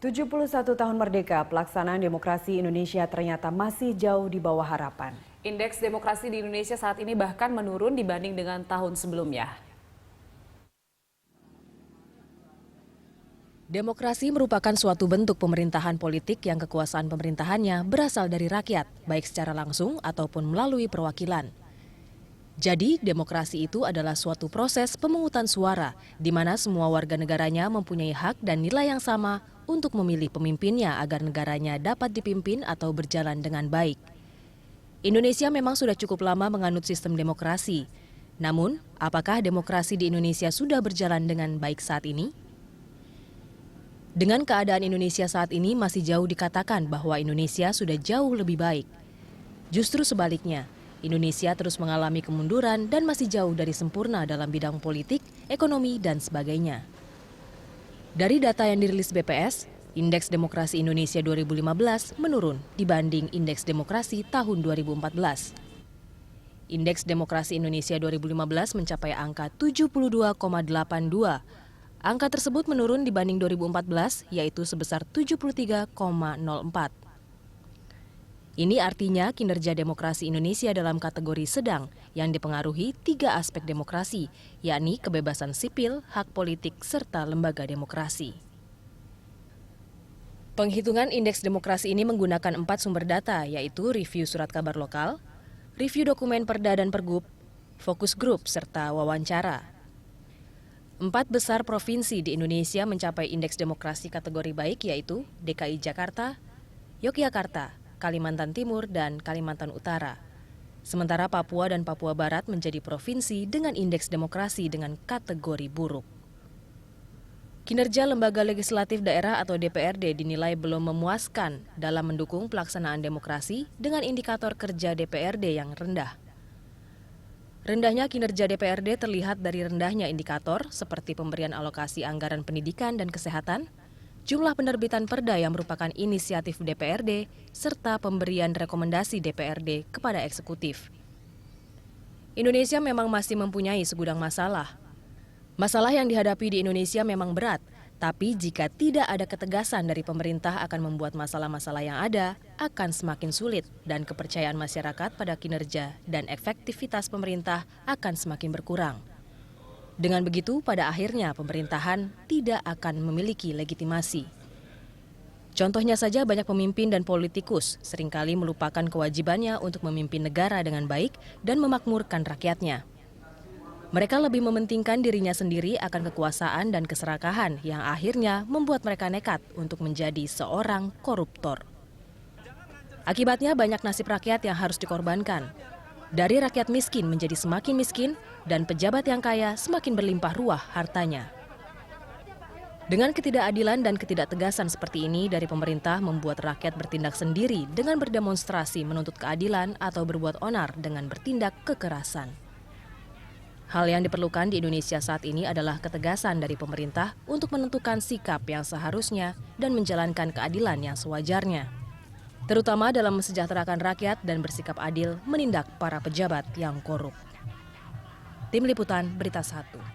71 tahun merdeka, pelaksanaan demokrasi Indonesia ternyata masih jauh di bawah harapan. Indeks demokrasi di Indonesia saat ini bahkan menurun dibanding dengan tahun sebelumnya. Demokrasi merupakan suatu bentuk pemerintahan politik yang kekuasaan pemerintahannya berasal dari rakyat, baik secara langsung ataupun melalui perwakilan. Jadi, demokrasi itu adalah suatu proses pemungutan suara, di mana semua warga negaranya mempunyai hak dan nilai yang sama untuk memilih pemimpinnya agar negaranya dapat dipimpin atau berjalan dengan baik. Indonesia memang sudah cukup lama menganut sistem demokrasi. Namun, apakah demokrasi di Indonesia sudah berjalan dengan baik saat ini? Dengan keadaan Indonesia saat ini masih jauh dikatakan bahwa Indonesia sudah jauh lebih baik. Justru sebaliknya, Indonesia terus mengalami kemunduran dan masih jauh dari sempurna dalam bidang politik, ekonomi, dan sebagainya. Dari data yang dirilis BPS, Indeks Demokrasi Indonesia 2015 menurun dibanding Indeks Demokrasi tahun 2014. Indeks Demokrasi Indonesia 2015 mencapai angka 72,82. Angka tersebut menurun dibanding 2014, yaitu sebesar 73,04. Ini artinya kinerja demokrasi Indonesia dalam kategori sedang yang dipengaruhi 3 aspek demokrasi, yakni kebebasan sipil, hak politik, serta lembaga demokrasi. Penghitungan indeks demokrasi ini menggunakan 4 sumber data, yaitu review surat kabar lokal, review dokumen Perda dan Pergub, fokus grup, serta wawancara. 4 besar provinsi di Indonesia mencapai indeks demokrasi kategori baik, yaitu DKI Jakarta, Yogyakarta, Kalimantan Timur, dan Kalimantan Utara. Sementara Papua dan Papua Barat menjadi provinsi dengan indeks demokrasi dengan kategori buruk. Kinerja lembaga legislatif daerah atau DPRD dinilai belum memuaskan dalam mendukung pelaksanaan demokrasi dengan indikator kerja DPRD yang rendah. Rendahnya kinerja DPRD terlihat dari rendahnya indikator seperti pemberian alokasi anggaran pendidikan dan kesehatan, jumlah penerbitan perda yang merupakan inisiatif DPRD, serta pemberian rekomendasi DPRD kepada eksekutif. Indonesia memang masih mempunyai segudang masalah. Masalah yang dihadapi di Indonesia memang berat, tapi jika tidak ada ketegasan dari pemerintah akan membuat masalah-masalah yang ada akan semakin sulit dan kepercayaan masyarakat pada kinerja dan efektivitas pemerintah akan semakin berkurang. Dengan begitu, pada akhirnya pemerintahan tidak akan memiliki legitimasi. Contohnya saja banyak pemimpin dan politikus seringkali melupakan kewajibannya untuk memimpin negara dengan baik dan memakmurkan rakyatnya. Mereka lebih mementingkan dirinya sendiri akan kekuasaan dan keserakahan yang akhirnya membuat mereka nekat untuk menjadi seorang koruptor. Akibatnya banyak nasib rakyat yang harus dikorbankan. Dari rakyat miskin menjadi semakin miskin dan pejabat yang kaya semakin berlimpah ruah hartanya. Dengan ketidakadilan dan ketidaktegasan seperti ini dari pemerintah membuat rakyat bertindak sendiri dengan berdemonstrasi menuntut keadilan atau berbuat onar dengan bertindak kekerasan. Hal yang diperlukan di Indonesia saat ini adalah ketegasan dari pemerintah untuk menentukan sikap yang seharusnya dan menjalankan keadilan yang sewajarnya. Terutama dalam mensejahterakan rakyat dan bersikap adil menindak para pejabat yang korup. Tim Liputan Berita 1.